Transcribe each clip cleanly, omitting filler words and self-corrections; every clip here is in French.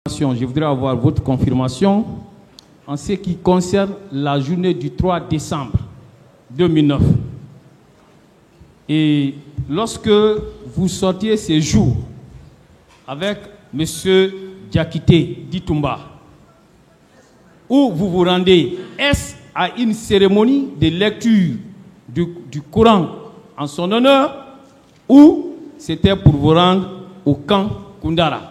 Je voudrais avoir votre confirmation en ce qui concerne la journée du 3 décembre 2009. Et lorsque vous sortiez ces jours avec M. Diakité Ditumba, où vous vous rendez, est-ce à une cérémonie de lecture du Coran en son honneur ou c'était pour vous rendre au camp Koundara?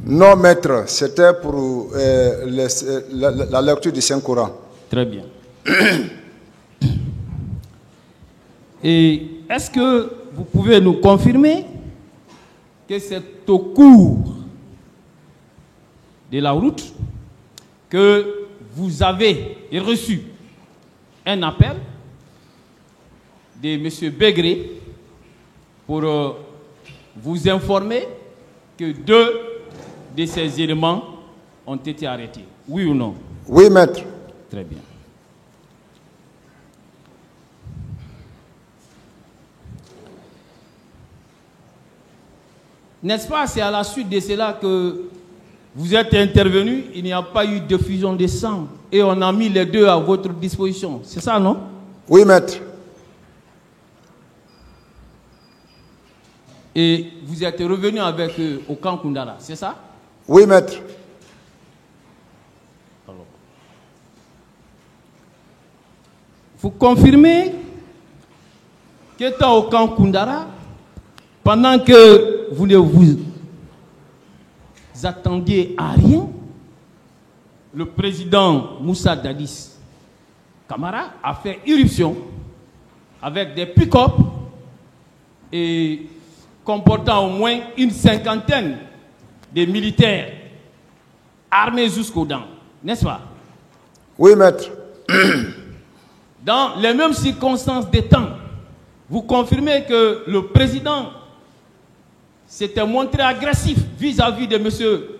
Non, maître, c'était pour la lecture du Saint-Coran. Très bien. Et est-ce que vous pouvez nous confirmer que c'est au cours de la route que vous avez reçu un appel de M. Begré pour vous informer que deux de ces éléments ont été arrêtés? Oui ou non? Oui, maître. Très bien. N'est-ce pas, c'est à la suite de cela que vous êtes intervenu, il n'y a pas eu de fusion de sang et on a mis les deux à votre disposition. C'est ça, non? Oui, maître. Et vous êtes revenu avec eux au camp Koundara, c'est ça? Oui, maître. Alors, vous confirmez qu'étant au camp Koundara, pendant que vous ne vous attendiez à rien, le président Moussa Dadis Camara a fait irruption avec des pick-up et comportant au moins une cinquantaine de militaires armés jusqu'aux dents, n'est-ce pas? Oui, maître. Dans les mêmes circonstances des temps, vous confirmez que le président s'était montré agressif vis-à-vis de M.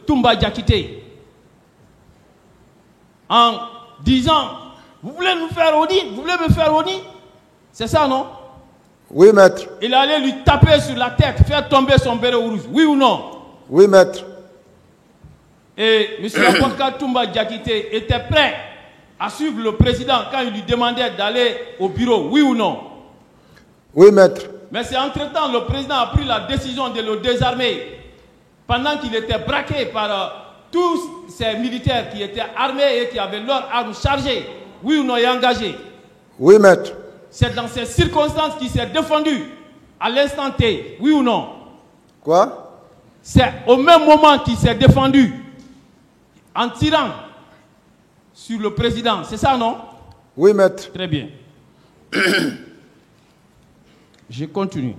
Toumba Diakité en disant: vous voulez nous faire honni, vous voulez me faire honni? C'est ça, non? Oui, maître. Il allait lui taper sur la tête, faire tomber son béret rouge. Oui ou non? Oui, maître. Et M. Aboubakar Toumba Diakité était prêt à suivre le président quand il lui demandait d'aller au bureau. Oui ou non? Oui, maître. Mais c'est entre-temps, le président a pris la décision de le désarmer pendant qu'il était braqué par tous ces militaires qui étaient armés et qui avaient leurs armes chargées. Oui ou non, et engagées? Oui, maître. C'est dans ces circonstances qu'il s'est défendu à l'instant T. Oui ou non? Quoi? C'est au même moment qu'il s'est défendu en tirant sur le président. C'est ça, non? Oui, maître. Très bien. Je continue.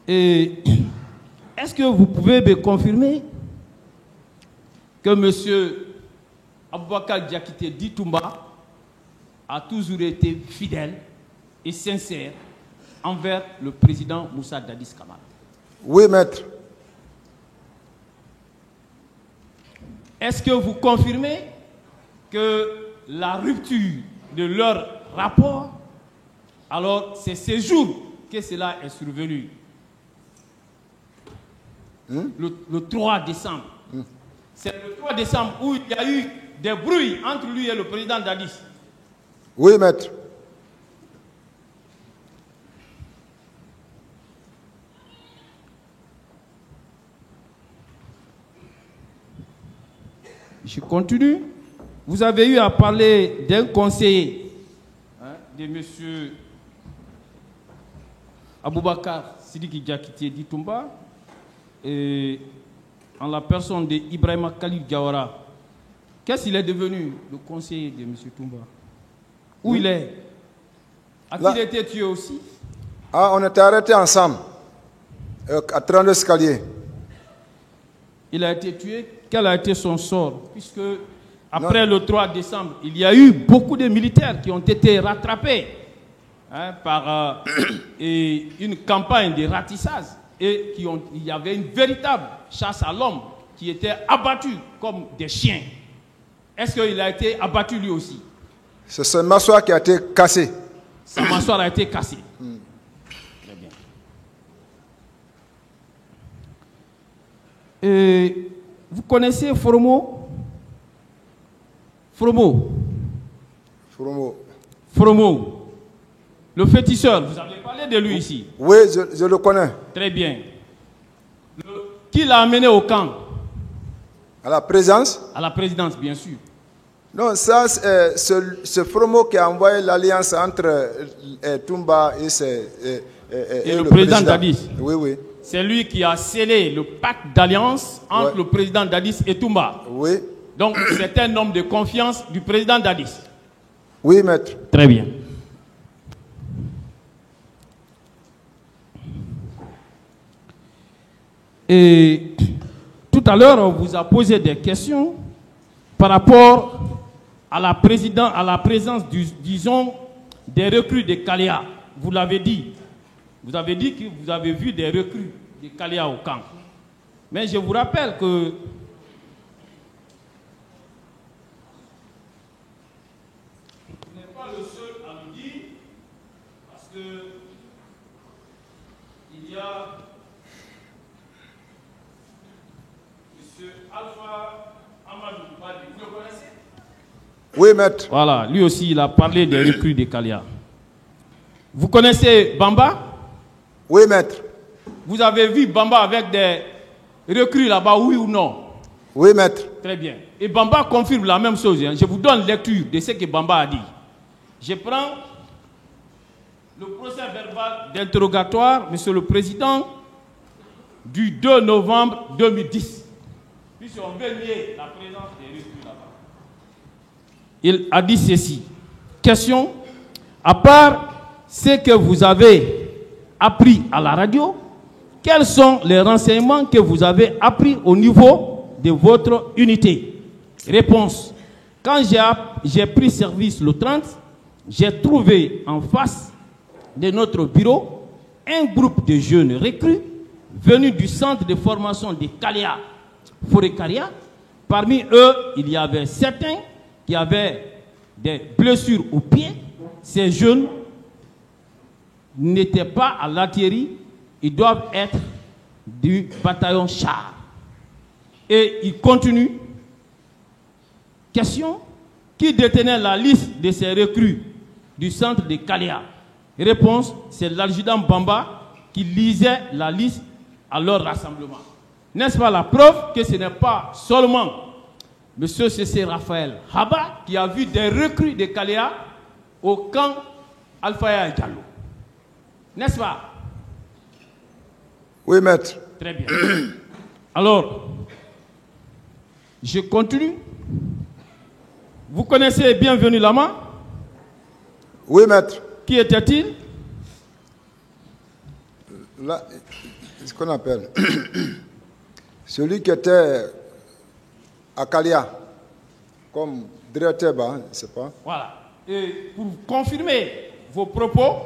Et est-ce que vous pouvez me confirmer que M. Aboubakar Diakité Ditumba a toujours été fidèle et sincère envers le président Moussa Dadis Camara? Oui, maître. Est-ce que vous confirmez que la rupture de leur rapport, alors c'est ce jour que cela est survenu? Le 3 décembre. C'est le 3 décembre où il y a eu des bruits entre lui et le président Dadis. Oui, maître. Je continue. Vous avez eu à parler d'un conseiller, de M. Aboubakar Sidiki Diakité Ditumba, et en la personne de Ibrahima Khalil Diawara. Qu'est-ce qu'il est devenu, le conseiller de M. Toumba? Où il est? A-t-il été tué aussi? Ah, on était arrêtés ensemble, à 32 escaliers. Il a été tué. Quel a été son sort? Puisque après le 3 décembre, il y a eu beaucoup de militaires qui ont été rattrapés par une campagne de ratissage et il y avait une véritable chasse à l'homme qui étaient abattus comme des chiens. Est-ce qu'il a été abattu lui aussi? C'est ce mâchoire qui a été cassé. Sa mâchoire a été cassée. Très bien. Et vous connaissez Foromo? Foromo. Foromo, le féticheur, vous avez parlé de lui ici. Oui, je le connais. Très bien. Qui l'a amené au camp? À la présidence? À la présidence, bien sûr. Non, ça, c'est ce Foromo qui a envoyé l'alliance entre Toumba et le président Dadis. Oui, oui. C'est lui qui a scellé le pacte d'alliance entre le président Dadis et Toumba. Oui. Donc, c'est un homme de confiance du président Dadis. Oui, maître. Très bien. Et tout à l'heure, on vous a posé des questions par rapport à la présence, disons, des recrues de Kaléa. Vous l'avez dit. Vous avez dit que vous avez vu des recrues de Kaléa au camp. Mais je vous rappelle que vous n'êtes pas le seul à me dire, parce que il y a M. Alpha Amadou Baldi. Vous le connaissez? Oui, maître. Voilà, lui aussi, il a parlé des recrues de Kaléa. Vous connaissez Bamba? Oui, maître. Vous avez vu Bamba avec des recrues là-bas, oui ou non? Oui, maître. Très bien. Et Bamba confirme la même chose. Hein. Je vous donne lecture de ce que Bamba a dit. Je prends le procès verbal d'interrogatoire, Monsieur le Président, du 2 novembre 2010. Puisqu'on veut nier la présence des recrues là-bas. Il a dit ceci. Question, à part ce que vous avez appris à la radio, quels sont les renseignements que vous avez appris au niveau de votre unité? Réponse, quand j'ai pris service le 30, j'ai trouvé en face de notre bureau un groupe de jeunes recrues venus du centre de formation de Kaléa, Forêt-Karia. Parmi eux, il y avait certains qui avaient des blessures aux pieds. Ces jeunes n'étaient pas à l'artillerie, ils doivent être du bataillon char. Et il continue. Question, qui détenait la liste de ces recrues du centre de Kaléa? Réponse, c'est l'adjudant Bamba qui lisait la liste à leur rassemblement. N'est-ce pas la preuve que ce n'est pas seulement M. C.C. Raphaël Haba qui a vu des recrues de Kaléa au camp Alpha Diallo? N'est-ce pas? Oui, maître. Très bien. Alors, je continue. Vous connaissez Bienvenu Lama? Oui, maître. Qui était-il? Là, ce qu'on appelle celui qui était à Kaléa, comme directeur, je ne sais pas. Voilà. Et pour confirmer vos propos,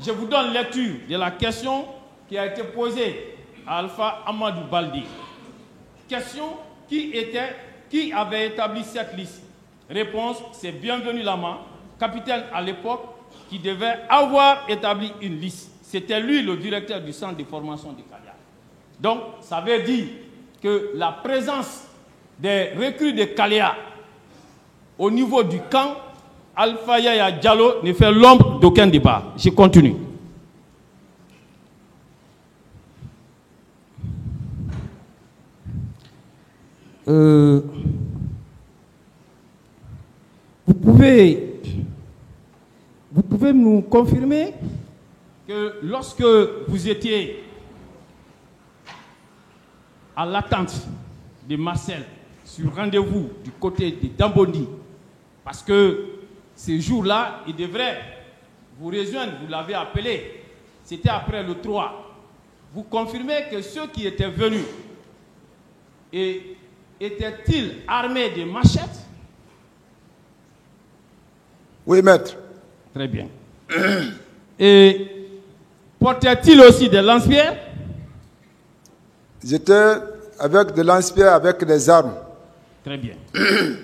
je vous donne lecture de la question qui a été posée à Alpha Amadou Baldi. Question, qui avait établi cette liste? Réponse, c'est Bienvenu Lama, capitaine à l'époque, qui devait avoir établi une liste. C'était lui le directeur du centre de formation de Kaléa. Donc, ça veut dire que la présence des recrues de Kaléa au niveau du camp Alpha Yaya Diallo ne fait l'ombre d'aucun débat. Je continue. Vous pouvez nous confirmer que lorsque vous étiez à l'attente de Marcel sur rendez-vous du côté de Dambondi, parce que ce jour-là, il devrait vous rejoindre, vous l'avez appelé, c'était après le 3. Vous confirmez que ceux qui étaient venus étaient-ils armés de machettes? Oui, maître. Très bien. Et portaient-ils aussi des lance-pierres? J'étais avec des lance-pierres, avec des armes. Très bien.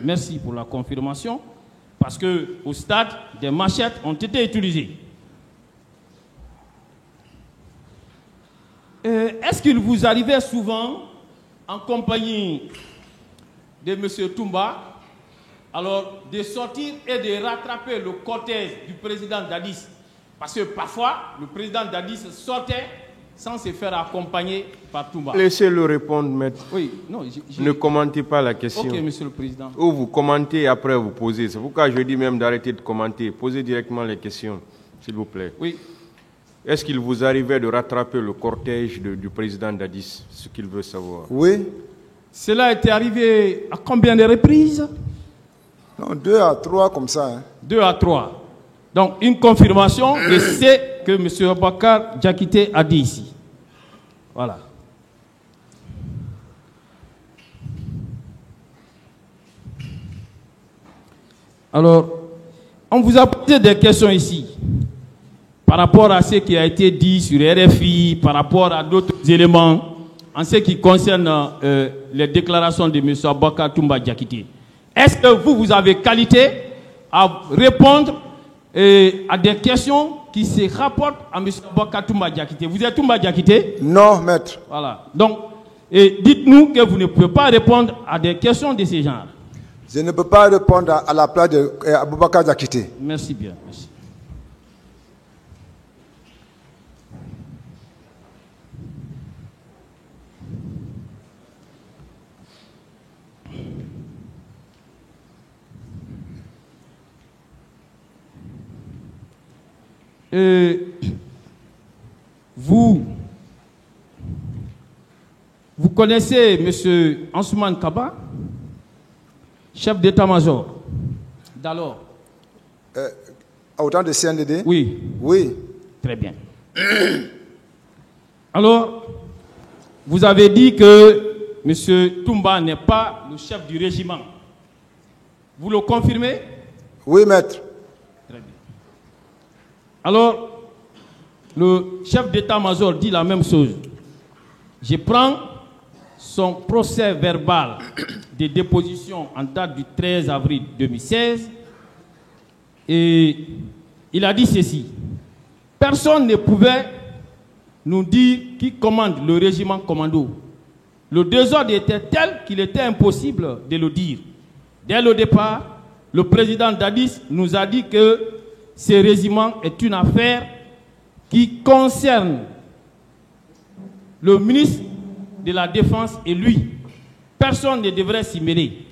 Merci pour la confirmation. Parce qu'au stade, des machettes ont été utilisées. Est-ce qu'il vous arrivait souvent, en compagnie de M. Toumba, alors de sortir et de rattraper le cortège du président Dadis? Parce que parfois, le président Dadis sortait sans se faire accompagner par Toumba. Laissez-le répondre, maître. Oui, non, ne commentez pas la question. Ok, monsieur le président. Ou vous commentez et après vous posez. C'est pourquoi je dis même d'arrêter de commenter. Posez directement les questions, s'il vous plaît. Oui. Est-ce qu'il vous arrivait de rattraper le cortège du président Dadis? Ce qu'il veut savoir. Oui. Cela était arrivé à combien de reprises? Non, 2 à 3 comme ça. Hein. 2 à 3. Donc, une confirmation de ce que M. Abakar Diakité a dit ici. Voilà. Alors, on vous a posé des questions ici par rapport à ce qui a été dit sur RFI, par rapport à d'autres éléments en ce qui concerne les déclarations de M. Abakar Toumba Diakité. Est-ce que vous avez qualité à répondre à des questions qui se rapportent à M. Abakar Toumba Diakité? Vous êtes Toumba Diakité? Non, maître. Voilà. Donc, dites-nous que vous ne pouvez pas répondre à des questions de ce genre. Je ne peux pas répondre à la place d'Aboubacar Diakité. Merci bien. Merci. Vous connaissez M. Ansoumane Kaba, chef d'état-major d'alors? Autant de CNDD? Oui. Oui. Très bien. Alors, vous avez dit que M. Toumba n'est pas le chef du régiment. Vous le confirmez? Oui, maître. Très bien. Alors, le chef d'état-major dit la même chose. Je prends son procès verbal de déposition en date du 13 avril 2016 et il a dit ceci. Personne ne pouvait nous dire qui commande le régiment commando. Le désordre était tel qu'il était impossible de le dire. Dès le départ, le président Dadis nous a dit que ce régiment est une affaire qui concerne le ministre de la Défense et lui. Personne ne devrait s'y mêler.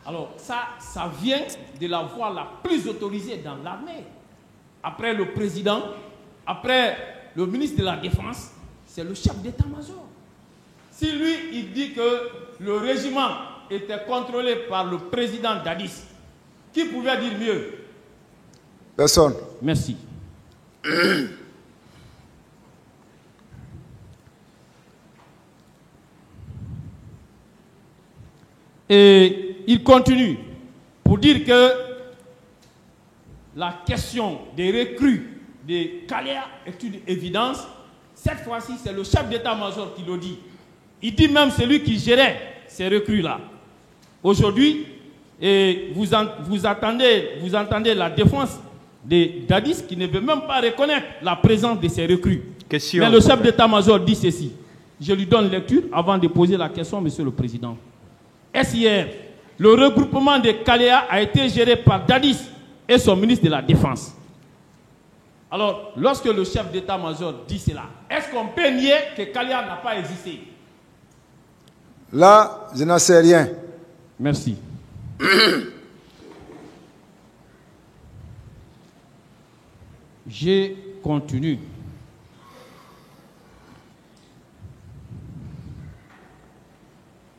Alors ça vient de la voix la plus autorisée dans l'armée. Après le président, après le ministre de la Défense, c'est le chef d'état-major. Si lui, il dit que le régiment était contrôlé par le président Dadis, qui pouvait dire mieux? Personne. Merci. Et il continue pour dire que la question des recrues de Kalea est une évidence. Cette fois-ci, c'est le chef d'état-major qui le dit. Il dit même celui qui gérait ces recrues-là. Aujourd'hui, vous entendez la défense de Dadis qui ne veut même pas reconnaître la présence de ces recrues. Question. Mais le chef d'état-major dit ceci. Je lui donne lecture avant de poser la question, Monsieur le Président. Hier, le regroupement de Kalea a été géré par Dadis et son ministre de la Défense. Alors, lorsque le chef d'état-major dit cela, est-ce qu'on peut nier que Kalea n'a pas existé? Là, je n'en sais rien. Merci. Je continue.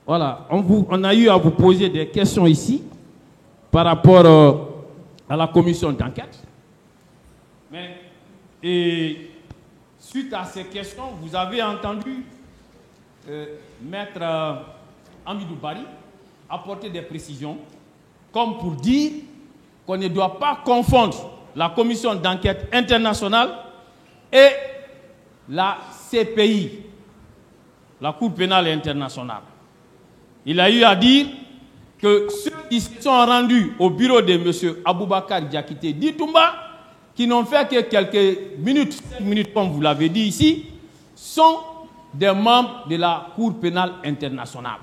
Voilà, on a eu à vous poser des questions ici par rapport à la commission d'enquête. Mais suite à ces questions, vous avez entendu Maître Amidou Bari apporter des précisions, comme pour dire qu'on ne doit pas confondre la commission d'enquête internationale et la CPI, la Cour pénale internationale. Il a eu à dire que ceux qui se sont rendus au bureau de M. Aboubakar Diakité Ditumba, qui n'ont fait que quelques minutes, 5 minutes comme vous l'avez dit ici, sont des membres de la Cour pénale internationale.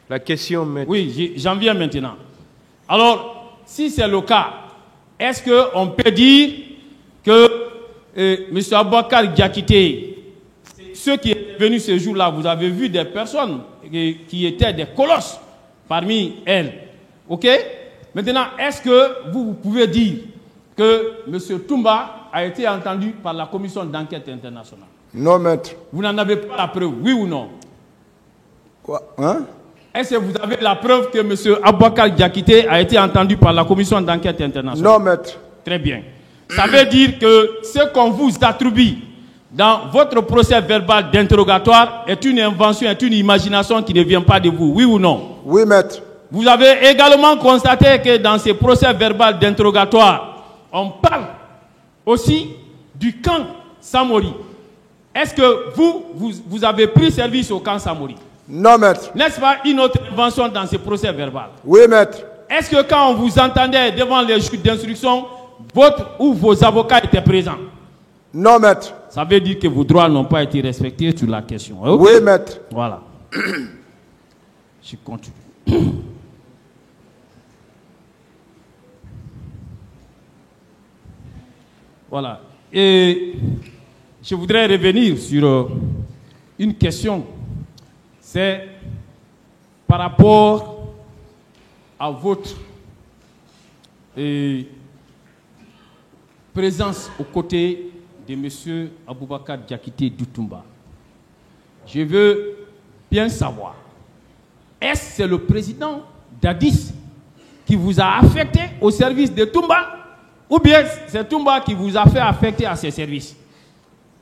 La question, maître. Oui, j'en viens maintenant. Alors, si c'est le cas, est-ce qu'on peut dire que M. Aboubakar Diakité, ceux qui sont venus ce jour-là, vous avez vu des personnes qui étaient des colosses parmi elles. OK? Maintenant, est-ce que vous pouvez dire que M. Toumba a été entendu par la commission d'enquête internationale? Non, maître. Vous n'en avez pas la preuve, oui ou non? Quoi? Hein? Est-ce que vous avez la preuve que M. Aboubakar Diakité a été entendu par la commission d'enquête internationale? Non, maître. Très bien. Ça veut dire que ce qu'on vous attribue dans votre procès verbal d'interrogatoire est une invention, est une imagination qui ne vient pas de vous, oui ou non? Oui, maître. Vous avez également constaté que dans ces procès verbal d'interrogatoire, on parle aussi du camp Samori. Est-ce que vous avez pris service au camp Samori? Non, maître. N'est-ce pas une autre invention dans ces procès verbal? Oui, maître. Est-ce que quand on vous entendait devant les juges d'instruction, votre ou vos avocats étaient présents? Non, maître. Ça veut dire que vos droits n'ont pas été respectés sur la question. Okay? Oui, maître. Voilà. Je continue. Voilà. Et je voudrais revenir sur une question. C'est par rapport à votre présence aux côtés de M. Aboubakar Diakité Ditumba. Je veux bien savoir, est-ce que c'est le président d'Addis qui vous a affecté au service de Toumba, ou bien c'est Toumba qui vous a fait affecter à ses services?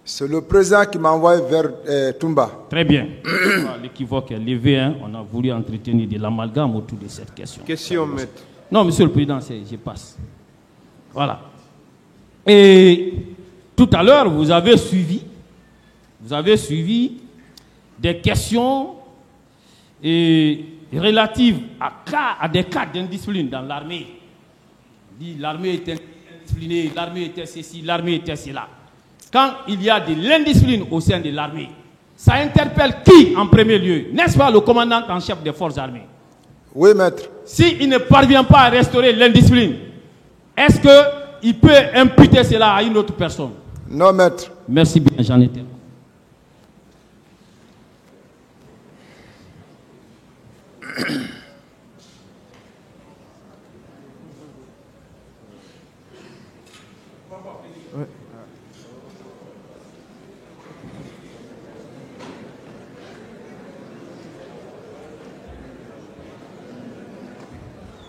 C'est le président qui m'a envoyé vers Toumba. Très bien. L'équivoque est levé. Hein. On a voulu entretenir de l'amalgame autour de cette question. Question, maître. Non, monsieur le président, je passe. Voilà. Et tout à l'heure, vous avez suivi des questions relatives à des cas d'indiscipline dans l'armée. L'armée était indisciplinée, l'armée était ceci, l'armée était cela. Quand il y a de l'indiscipline au sein de l'armée, ça interpelle qui en premier lieu? N'est-ce pas le commandant en chef des forces armées? Oui, maître. S'il ne parvient pas à restaurer l'indiscipline, est-ce qu'il peut imputer cela à une autre personne? Non, maître. Merci bien, j'en étais.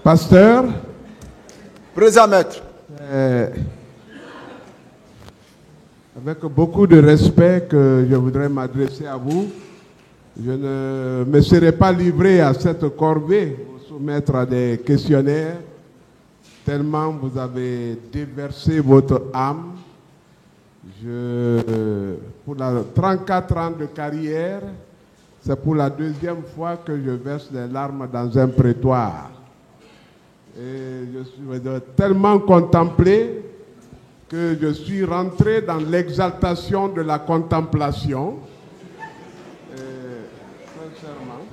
Pasteur, Présent, maître. avec beaucoup de respect que je voudrais m'adresser à vous, je ne me serai pas livré à cette corvée, vous soumettre à des questionnaires, tellement vous avez déversé votre âme. Pour 34 ans de carrière, c'est pour la deuxième fois que je verse des larmes dans un prétoire. Et je suis tellement contemplé que je suis rentré dans l'exaltation de la contemplation. Sincèrement.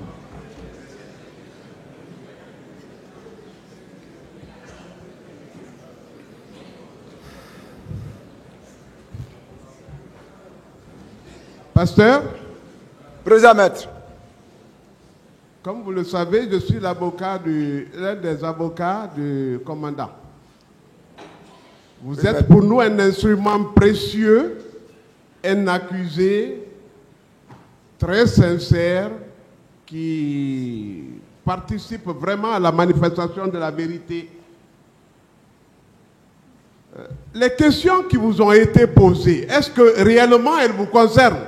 Pasteur, Présent, maître. comme vous le savez, je suis l'un des avocats du commandant. Vous êtes pour nous un instrument précieux, un accusé très sincère qui participe vraiment à la manifestation de la vérité. Les questions qui vous ont été posées, est-ce que réellement elles vous concernent?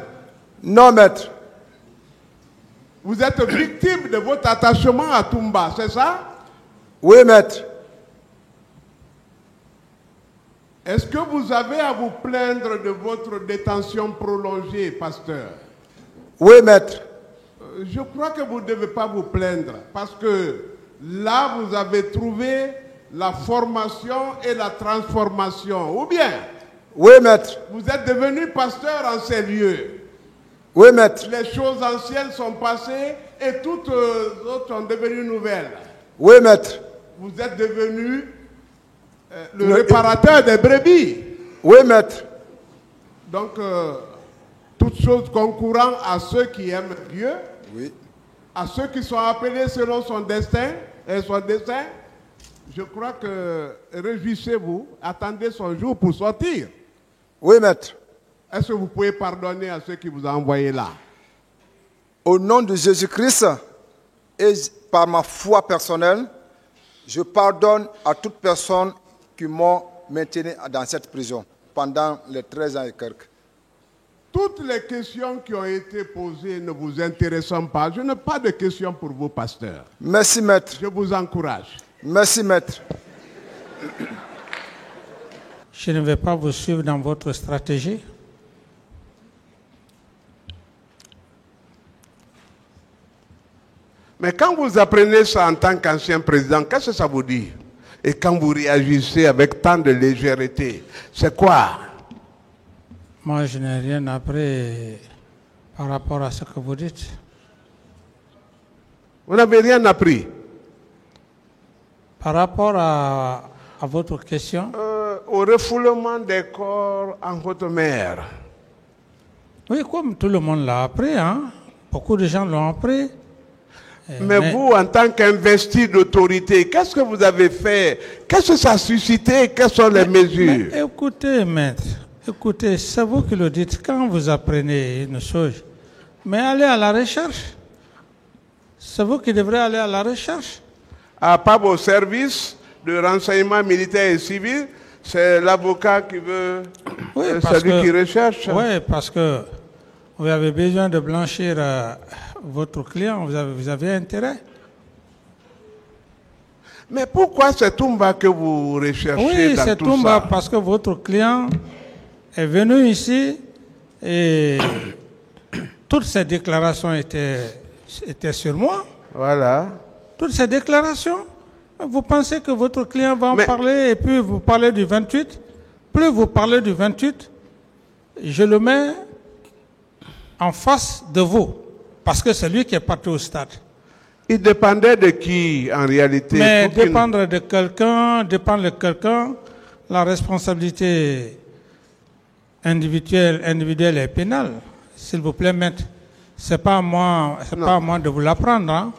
Non, maître. Vous êtes victime de votre attachement à Toumba, c'est ça? Oui, maître. Est-ce que vous avez à vous plaindre de votre détention prolongée, pasteur? Oui, maître. Je crois que vous ne devez pas vous plaindre parce que là vous avez trouvé la formation et la transformation. Ou bien, Oui, maître. vous êtes devenu pasteur en ces lieux. Oui, maître. Les choses anciennes sont passées et toutes autres sont devenues nouvelles. Oui, maître. Vous êtes devenu le réparateur des brebis. Oui, maître. Donc, toutes choses concourant à ceux qui aiment Dieu, Oui. à ceux qui sont appelés selon son destin, je crois que réjouissez-vous, attendez son jour pour sortir. Oui, maître. Est-ce que vous pouvez pardonner à ceux qui vous ont envoyé là? Au nom de Jésus-Christ et par ma foi personnelle, je pardonne à toute personne qui m'ont maintenu dans cette prison pendant les 13 ans et quelques. Toutes les questions qui ont été posées ne vous intéressent pas. Je n'ai pas de questions pour vous, pasteur. Merci, maître. Je vous encourage. Merci, maître. Je ne vais pas vous suivre dans votre stratégie. Mais quand vous apprenez ça en tant qu'ancien président, qu'est-ce que ça vous dit? Et quand vous réagissez avec tant de légèreté, c'est quoi? Moi, je n'ai rien appris par rapport à ce que vous dites. Vous n'avez rien appris? Par rapport à votre question, Au refoulement des corps en haute mer. oui, comme tout le monde l'a appris, hein? Beaucoup de gens l'ont appris. Mais vous, en tant qu'investi d'autorité, qu'est-ce que vous avez fait? Qu'est-ce que ça a suscité? Quelles sont les mesures? Mais écoutez, maître, écoutez, c'est vous qui le dites. Quand vous apprenez une chose, mais allez à la recherche. C'est vous qui devrez aller à la recherche. À part vos services de renseignement militaire et civil, c'est l'avocat qui veut, Oui, celui qui recherche. Oui, parce que vous avez besoin de blanchir votre client, vous avez intérêt. Mais pourquoi c'est Toumba que vous recherchez Oui, dans c'est tout Toumba ça? parce que votre client est venu ici et toutes ces déclarations étaient sur moi. Voilà. Toutes ces déclarations. Vous pensez que votre client va en parler et puis vous parlez du 28? Plus vous parlez du 28, je le mets en face de vous. Parce que c'est lui qui est parti au stade. Il dépendait de qui, en réalité? Mais dépendre de quelqu'un, la responsabilité individuelle et pénale. S'il vous plaît, maître, c'est pas à moi de vous l'apprendre. Hein?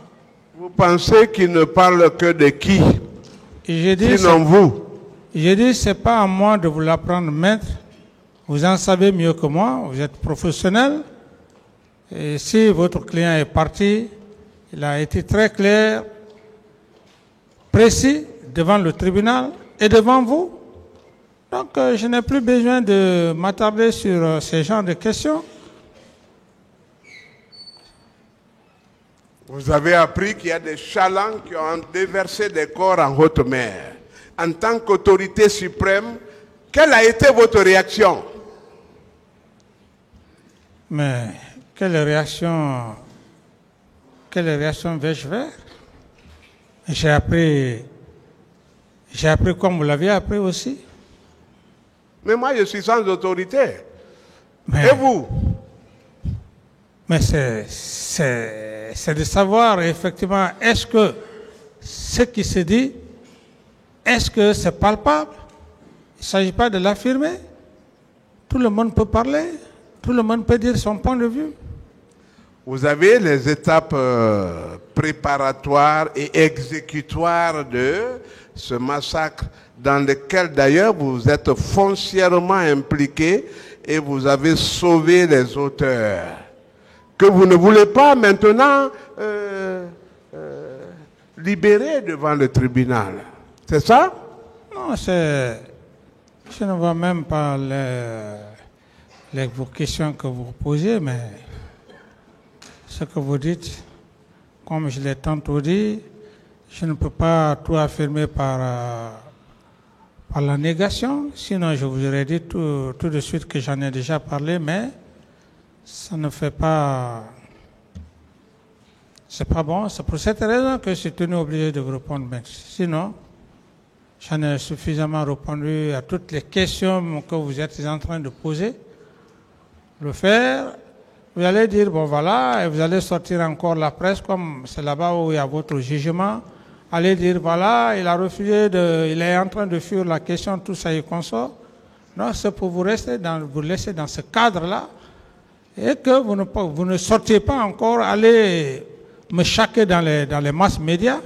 Vous pensez qu'il ne parle que de qui? Sinon vous. J'ai dit, c'est pas à moi de vous l'apprendre, maître. Vous en savez mieux que moi, vous êtes professionnel. Et si votre client est parti, il a été très clair, précis, devant le tribunal et devant vous. Donc, je n'ai plus besoin de m'attarder sur ces genres de questions. Vous avez appris qu'il y a des chalands qui ont déversé des corps en haute mer. En tant qu'autorité suprême, quelle a été votre réaction? Mais quelle réaction vais-je faire? J'ai appris comme vous l'aviez appris aussi. Mais moi, je suis sans autorité. Mais, et vous? Mais c'est de savoir effectivement, est-ce que ce qui se dit, est-ce que c'est palpable? Il ne s'agit pas de l'affirmer. Tout le monde peut parler, tout le monde peut dire son point de vue. Vous avez les étapes préparatoires et exécutoires de ce massacre dans lequel d'ailleurs vous êtes foncièrement impliqué et vous avez sauvé les auteurs. Que vous ne voulez pas maintenant libérer devant le tribunal. C'est ça? Non, je ne vois même pas vos questions que vous posez, mais ce que vous dites, comme je l'ai tantôt dit, je ne peux pas tout affirmer par la négation, sinon je vous aurais dit tout de suite que j'en ai déjà parlé, mais ça ne fait pas c'est pas bon. C'est pour cette raison que je suis tenu obligé de vous répondre. Mais sinon, j'en ai suffisamment répondu à toutes les questions que vous êtes en train de poser. Le faire, vous allez dire, bon voilà, et vous allez sortir encore la presse, comme c'est là-bas où il y a votre jugement. Allez dire, voilà, il a refusé il est en train de fuir la question, tout ça et consort. Non, c'est pour vous laisser dans ce cadre-là, et que vous ne sortiez pas encore, aller me chaquer dans les masses médias.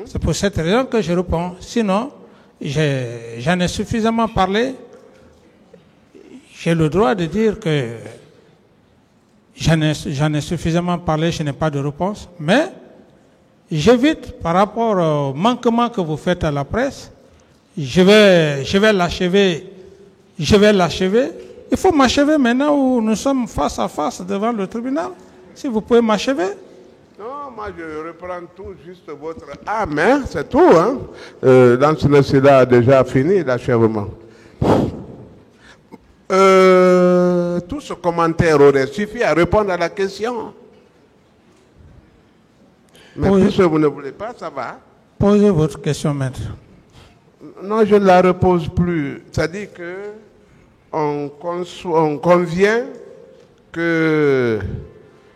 C'est pour cette raison que je réponds. Sinon, j'en ai suffisamment parlé. J'ai le droit de dire que j'en ai suffisamment parlé, je n'ai pas de réponse. Mais j'évite, par rapport au manquement que vous faites à la presse, je vais l'achever. Il faut m'achever maintenant où nous sommes face à face devant le tribunal. Si vous pouvez m'achever. Non, moi je reprends tout, juste votre âme, hein, c'est tout. Hein. Dans ce dossier-là, déjà fini l'achèvement. Tout ce commentaire aurait suffi à répondre à la question. Mais puisque vous ne voulez pas, ça va. Posez votre question, maître. Non, je ne la repose plus. C'est-à-dire qu'on convient que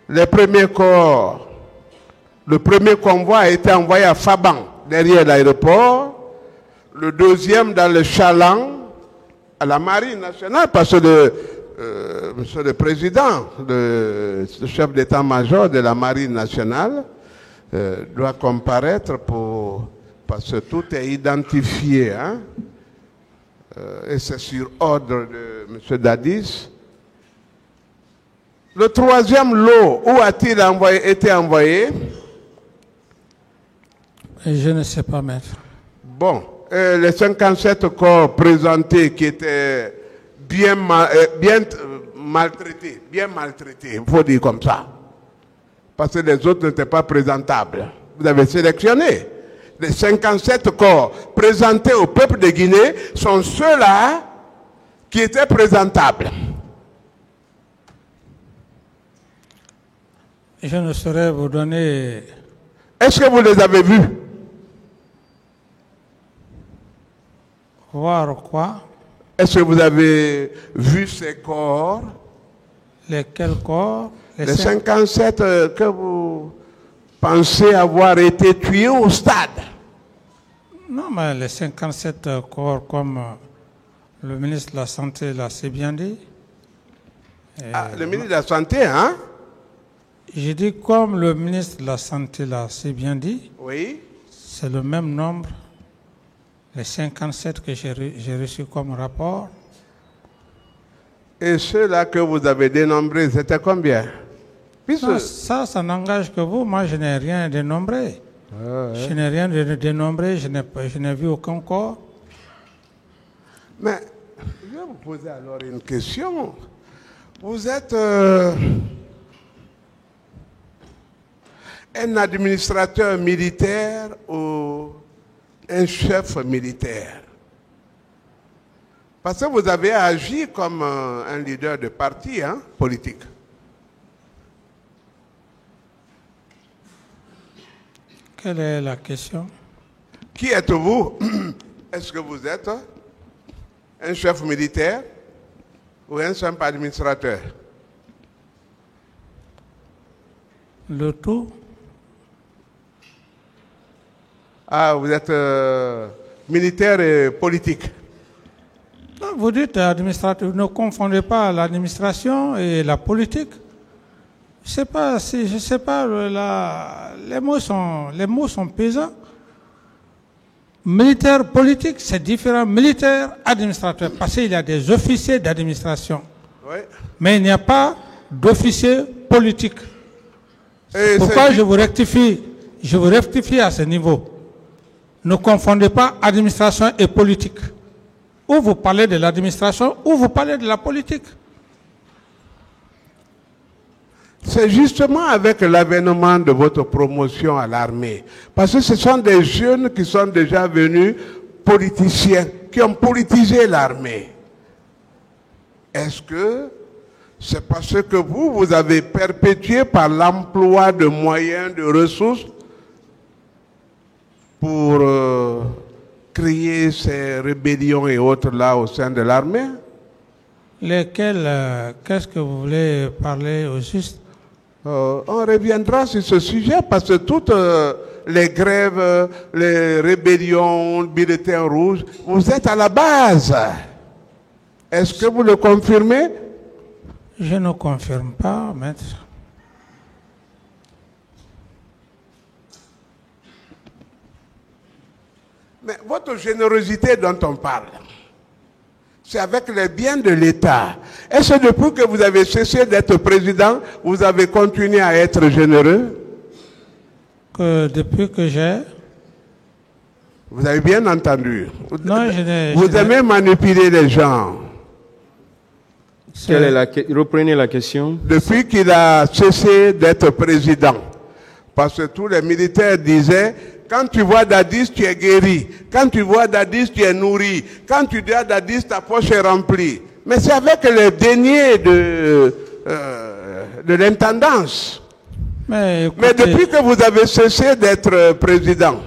les premiers corps, le premier convoi a été envoyé à Faban, derrière l'aéroport, le deuxième dans le Chaland, à la Marine nationale, parce que monsieur le président, le chef d'état-major de la Marine nationale, doit comparaître parce que tout est identifié, hein, et c'est sur ordre de M. Dadis. Le troisième lot, où a-t-il été envoyé? Je ne sais pas, maître. Bon, les 57 corps présentés qui étaient bien maltraités, il faut dire comme ça. Parce que les autres n'étaient pas présentables. Vous avez sélectionné. Les 57 corps présentés au peuple de Guinée sont ceux-là qui étaient présentables. Je ne saurais vous donner... Est-ce que vous les avez vus? Voir quoi? Est-ce que vous avez vu ces corps? Lesquels corps? Les 57 que vous pensez avoir été tués au stade. Non, mais les 57 corps, comme le ministre de la Santé l'a si bien dit. Le ministre de la Santé, hein? J'ai dit comme le ministre de la Santé l'a si bien dit. Oui. C'est le même nombre, les 57 que j'ai reçus comme rapport. Et ceux-là que vous avez dénombrés, c'était combien? Non, ça n'engage que vous. Moi, je n'ai rien dénombré. Je n'ai rien dénombré, je n'ai vu aucun corps. Mais, je vais vous poser alors une question. Vous êtes un administrateur militaire ou un chef militaire? Parce que vous avez agi comme un leader de parti, hein, politique. Quelle est la question? Qui êtes-vous? Est-ce que vous êtes un chef militaire ou un simple administrateur? Le tout. Ah, vous êtes militaire et politique. Non, vous dites administrateur, ne confondez pas l'administration et la politique. Je ne sais pas, les mots sont pesants. Militaire, politique, c'est différent. Militaire, administrateur, parce qu'il y a des officiers d'administration. Oui. Mais il n'y a pas d'officiers politiques. Pourquoi je vous rectifie à ce niveau. Ne confondez pas administration et politique. Ou vous parlez de l'administration, ou vous parlez de la politique. C'est justement avec l'avènement de votre promotion à l'armée. Parce que ce sont des jeunes qui sont déjà venus politiciens, qui ont politisé l'armée. Est-ce que c'est parce que vous avez perpétué par l'emploi de moyens, de ressources pour créer ces rébellions et autres là au sein de l'armée. Lesquels, qu'est-ce que vous voulez parler au juste? On reviendra sur ce sujet parce que toutes les grèves, les rébellions, bulletins rouges, vous êtes à la base. Est-ce que vous le confirmez? Je ne confirme pas, maître. Mais votre générosité dont on parle, c'est avec les biens de l'État. Est-ce que depuis que vous avez cessé d'être président, vous avez continué à être généreux? Que depuis que j'ai... Vous avez bien entendu. Non, vous aimez manipuler les gens. Reprenez la question. Depuis qu'il a cessé d'être président, parce que tous les militaires disaient, quand tu vois Dadis, tu es guéri. Quand tu vois Dadis, tu es nourri. Quand tu vois Dadis, ta poche est remplie. Mais c'est avec les deniers de l'intendance. Mais, écoutez, mais depuis que vous avez cessé d'être président,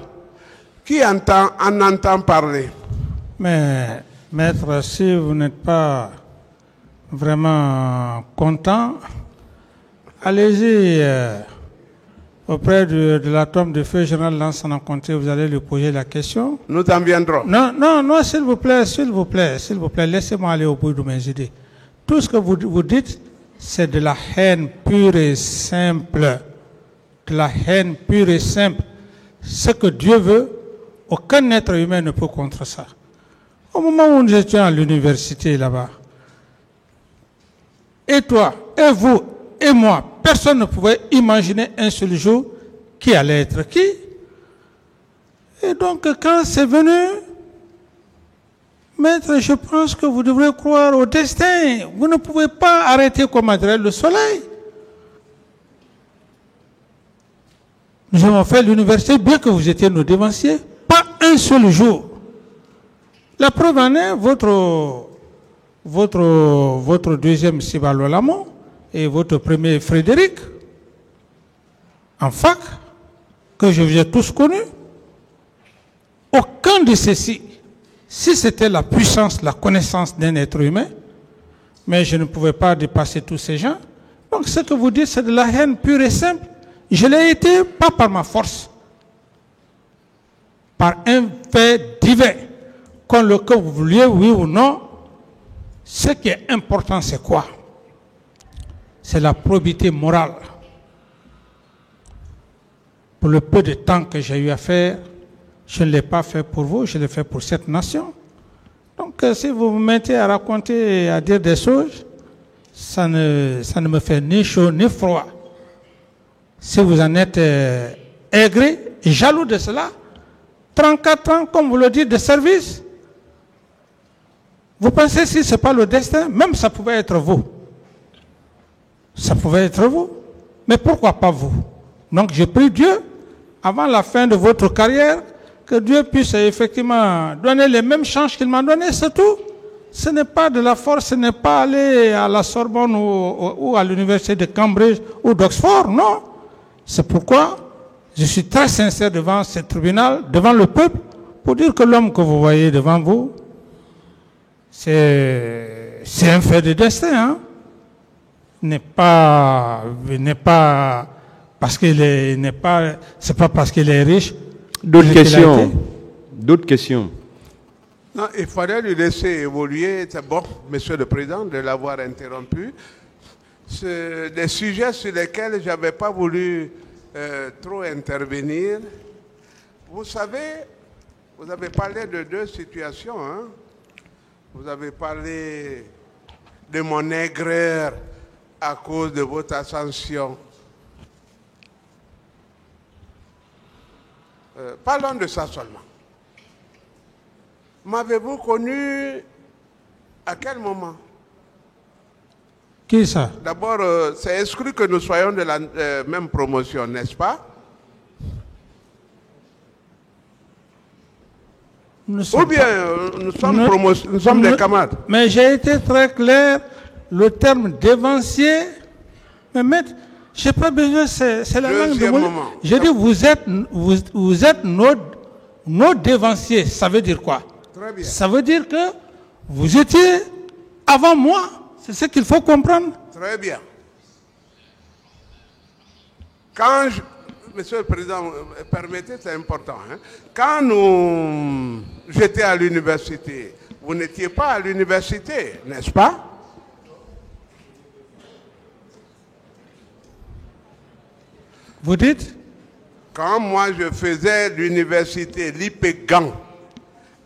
qui en entend parler? Mais, maître, si vous n'êtes pas vraiment content, allez-y auprès de la tombe de feu général Lansana Conté, vous allez lui poser la question. Nous en viendrons. Non, s'il vous plaît, laissez-moi aller au bout de mes idées. Tout ce que vous dites, c'est de la haine pure et simple. De la haine pure et simple. Ce que Dieu veut, aucun être humain ne peut contre ça. Au moment où nous étions à l'université là-bas, et toi, et vous, et moi, personne ne pouvait imaginer un seul jour qui allait être qui. Et donc, quand c'est venu, maître, je pense que vous devrez croire au destin. Vous ne pouvez pas arrêter, comme dirait le soleil. Nous avons fait l'université, bien que vous étiez nos devanciers, pas un seul jour. La preuve en est, votre deuxième Sibalo Lamont et votre premier Frédéric, en fac, que je vous ai tous connus. Aucun de ceux-ci, si c'était la puissance, la connaissance d'un être humain, mais je ne pouvais pas dépasser tous ces gens. Donc ce que vous dites, c'est de la haine pure et simple. Je l'ai été, pas par ma force, par un fait divin. Qu'on le que vous vouliez, oui ou non, ce qui est important, c'est quoi? C'est la probité morale. Pour le peu de temps que j'ai eu à faire, je ne l'ai pas fait pour vous, je l'ai fait pour cette nation. Donc, si vous vous mettez à raconter, à dire des choses, ça ne me fait ni chaud ni froid. Si vous en êtes aigri et jaloux de cela, 34 ans, comme vous le dites, de service, vous pensez si ce n'est pas le destin, même ça pouvait être vous. Ça pouvait être vous. Mais pourquoi pas vous? Donc, je prie Dieu, avant la fin de votre carrière, que Dieu puisse effectivement donner les mêmes chances qu'il m'a donné, c'est tout. Ce n'est pas de la force, ce n'est pas aller à la Sorbonne ou à l'université de Cambridge ou d'Oxford, non. C'est pourquoi je suis très sincère devant ce tribunal, devant le peuple, pour dire que l'homme que vous voyez devant vous, c'est un fait de destin, hein. N'est pas parce qu'il est, c'est pas parce qu'il est riche. D'autres questions? D'autres questions? Non, il fallait lui laisser évoluer. C'est bon, Monsieur le Président, de l'avoir interrompu. C'est des sujets sur lesquels je n'avais pas voulu trop intervenir. Vous savez, vous avez parlé de deux situations. Hein? Vous avez parlé de mon aigreur à cause de votre ascension. Parlons de ça seulement. M'avez-vous connu à quel moment? Qui ça? D'abord, c'est exclu que nous soyons de la même promotion, n'est-ce pas? Ou bien nous sommes des camarades? Mais j'ai été très clair le terme dévancier. Mais maître, je n'ai pas besoin, c'est la langue de mon... Je dis, vous êtes nos dévanciers. Ça veut dire quoi? Très bien. Ça veut dire que vous étiez avant moi. C'est ce qu'il faut comprendre. Très bien. Quand Monsieur le Président, permettez, c'est important. Hein? Quand j'étais à l'université, vous n'étiez pas à l'université, n'est-ce pas? Vous dites? Quand moi je faisais l'université, l'IPEGAN,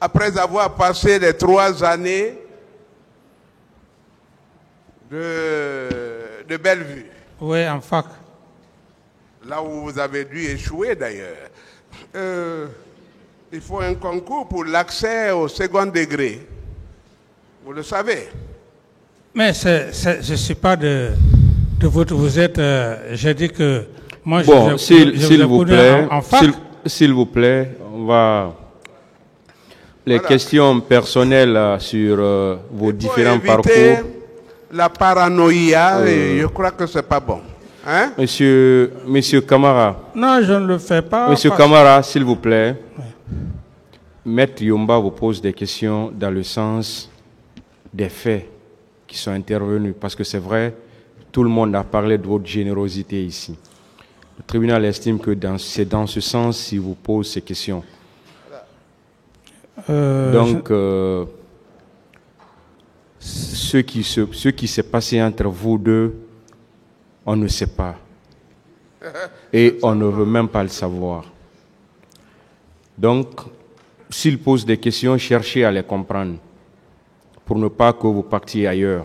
après avoir passé les 3 années de Bellevue. Oui, en fac. Là où vous avez dû échouer d'ailleurs. Il faut un concours pour l'accès au second degré. Vous le savez. Mais je ne suis pas de votre... Vous êtes... j'ai dit que... Moi, bon, s'il vous plaît, s'il vous plaît, on va... Les questions personnelles sur vos différents parcours. La paranoïa, et je crois que c'est pas bon. Hein? Monsieur Camara. Non, je ne le fais pas. Monsieur Camara, s'il vous plaît. Oui. Maître Yomba vous pose des questions dans le sens des faits qui sont intervenus. Parce que c'est vrai, tout le monde a parlé de votre générosité ici. Le tribunal estime que c'est dans ce sens s'il vous pose ces questions. Donc, ce qui s'est passé entre vous deux, on ne sait pas. Et on ne veut même pas le savoir. Donc, s'il pose des questions, cherchez à les comprendre pour ne pas que vous partiez ailleurs.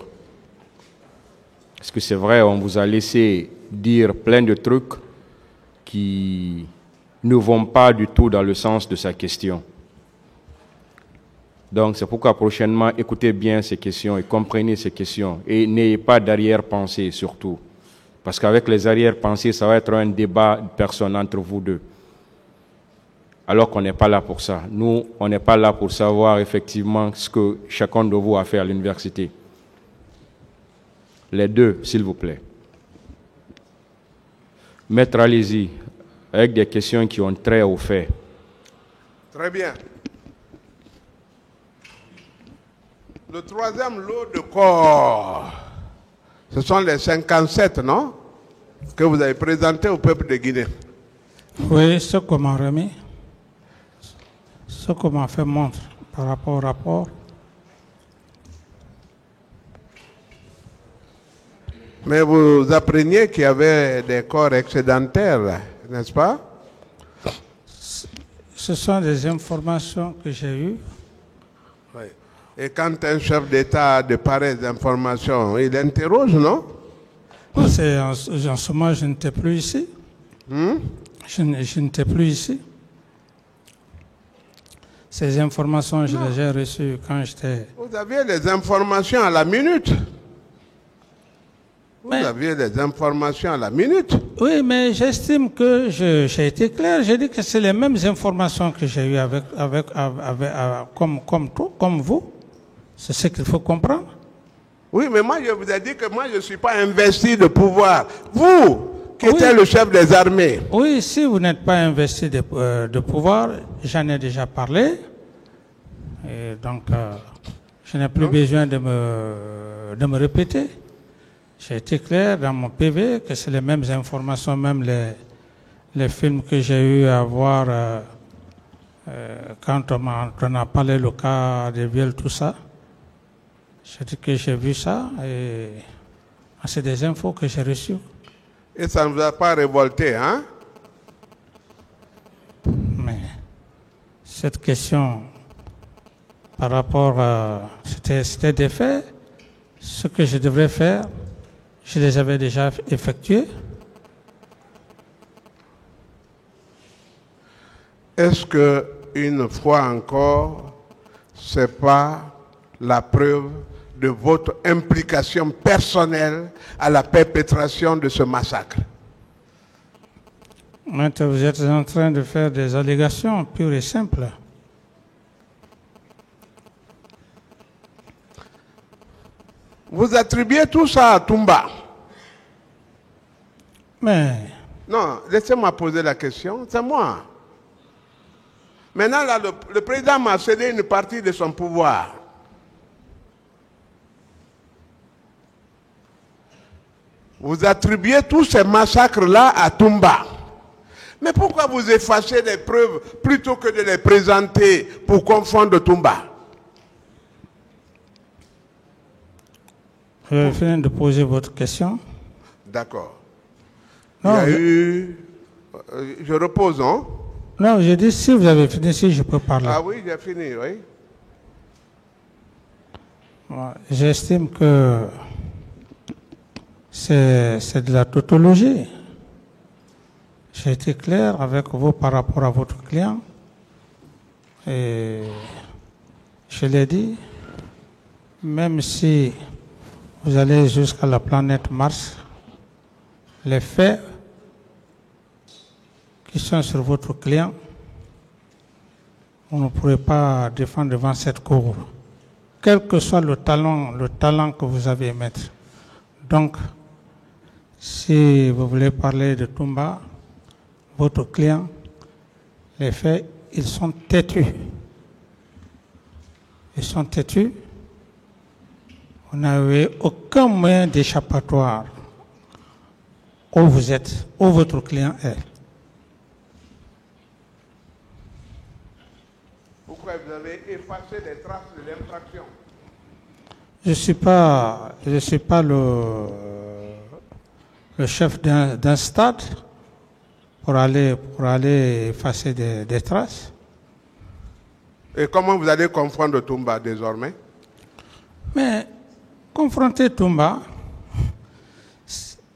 Parce que c'est vrai, on vous a laissé dire plein de trucs qui ne vont pas du tout dans le sens de sa question. Donc, c'est pourquoi prochainement, écoutez bien ces questions et comprenez ces questions. Et n'ayez pas d'arrière-pensée surtout. Parce qu'avec les arrière-pensées, ça va être un débat de personnes entre vous deux. Alors qu'on n'est pas là pour ça. Nous, on n'est pas là pour savoir effectivement ce que chacun de vous a fait à l'université. Les deux, s'il vous plaît. Maître, allez-y, avec des questions qui ont trait aux faits. Très bien. Le 3e lot de corps, ce sont les 57, non? Que vous avez présenté au peuple de Guinée. Oui, ce qu'on m'a remis, ce qu'on m'a fait montre par rapport au rapport. Mais vous appreniez qu'il y avait des corps excédentaires, n'est-ce pas? Ce sont des informations que j'ai eues. Oui. Et quand un chef d'État a de pareilles informations, il interroge, non? En ce moment, je n'étais plus ici. Je n'étais plus ici. Ces informations, je les ai reçues quand j'étais... Vous aviez les informations à la minute. Vous aviez les informations à la minute. Oui, mais j'estime que j'ai été clair. J'ai dit que c'est les mêmes informations que j'ai eues comme vous. C'est ce qu'il faut comprendre. Oui, mais moi, je vous ai dit que moi, je ne suis pas investi de pouvoir. Vous, qui êtes le chef des armées. Oui, si vous n'êtes pas investi de pouvoir, j'en ai déjà parlé. Et donc, je n'ai plus besoin de me répéter. J'ai été clair dans mon PV que c'est les mêmes informations, même les films que j'ai eu à voir quand on a parlé le cas de viol, tout ça. J'ai dit que j'ai vu ça et c'est des infos que j'ai reçues. Et ça ne vous a pas révolté, hein? Mais cette question, par rapport à... C'était des faits. Ce que je devrais faire, je les avais déjà effectués. Est-ce que, une fois encore, ce n'est pas la preuve de votre implication personnelle à la perpétration de ce massacre? Maintenant, vous êtes en train de faire des allégations pures et simples. Vous attribuez tout ça à Toumba. Mais Non, laissez-moi poser la question, c'est moi. Maintenant, là, le président m'a cédé une partie de son pouvoir. Vous attribuez tous ces massacres-là à Toumba. Mais pourquoi vous effacez les preuves plutôt que de les présenter pour confondre Toumba? je vais finir de poser votre question. D'accord. Non, Il y a eu... je repose, non? Non, je dis si vous avez fini, si je peux parler. Ah oui, j'ai fini, oui. J'estime que c'est de la tautologie. J'ai été clair avec vous par rapport à votre client. Et je l'ai dit, même si vous allez jusqu'à la planète Mars, les faits qui sont sur votre client, vous ne pourrez pas défendre devant cette cour, quel que soit le talent que vous avez mettre. Donc, si vous voulez parler de Toumba, votre client, les faits, ils sont têtus. Ils sont têtus. Vous n'avez aucun moyen d'échappatoire où vous êtes, où votre client est. Pourquoi vous avez effacé les traces de l'infraction? Je suis pas le chef d'un stade pour aller effacer des traces. Et comment vous allez confondre Toumba désormais? Mais confronter Toumba,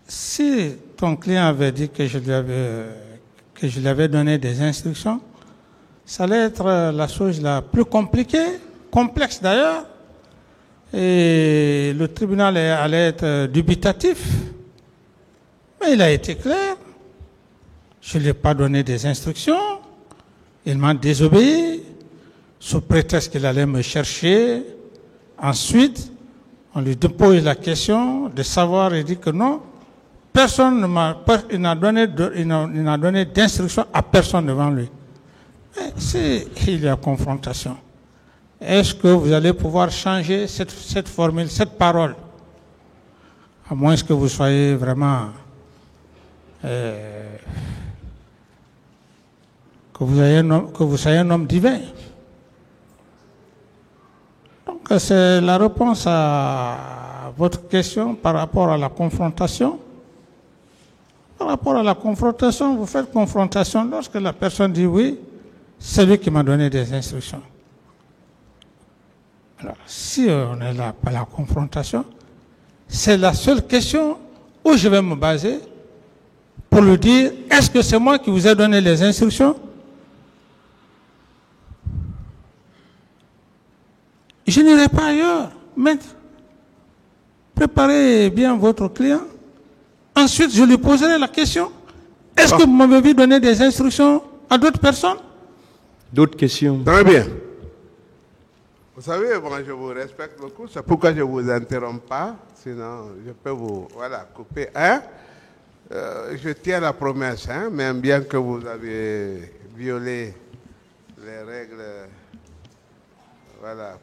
si ton client avait dit que je lui avais donné des instructions, ça allait être la chose la plus compliquée, complexe d'ailleurs, et le tribunal allait être dubitatif. Mais il a été clair. Je ne lui ai pas donné des instructions. Il m'a désobéi sous prétexte qu'il allait me chercher. Ensuite, on lui pose la question de savoir, il dit que non, il n'a donné d'instruction à personne devant lui. Mais s'il y a confrontation, est-ce que vous allez pouvoir changer cette formule, cette parole? À moins que vous soyez vraiment... que vous soyez un homme divin. Donc c'est la réponse à votre question par rapport à la confrontation. Par rapport à la confrontation, vous faites confrontation lorsque la personne dit oui, c'est lui qui m'a donné des instructions. Alors, si on est là par la confrontation, c'est la seule question où je vais me baser pour lui dire, est-ce que c'est moi qui vous ai donné les instructions? Je n'irai pas ailleurs, maître. Préparez bien votre client. Ensuite, je lui poserai la question. Est-ce que vous m'avez donné des instructions à d'autres personnes? D'autres questions? Très bien. Vous savez, moi je vous respecte beaucoup, c'est pourquoi je ne vous interromps pas, sinon je peux vous couper. Je tiens la promesse, même bien que vous avez violé les règles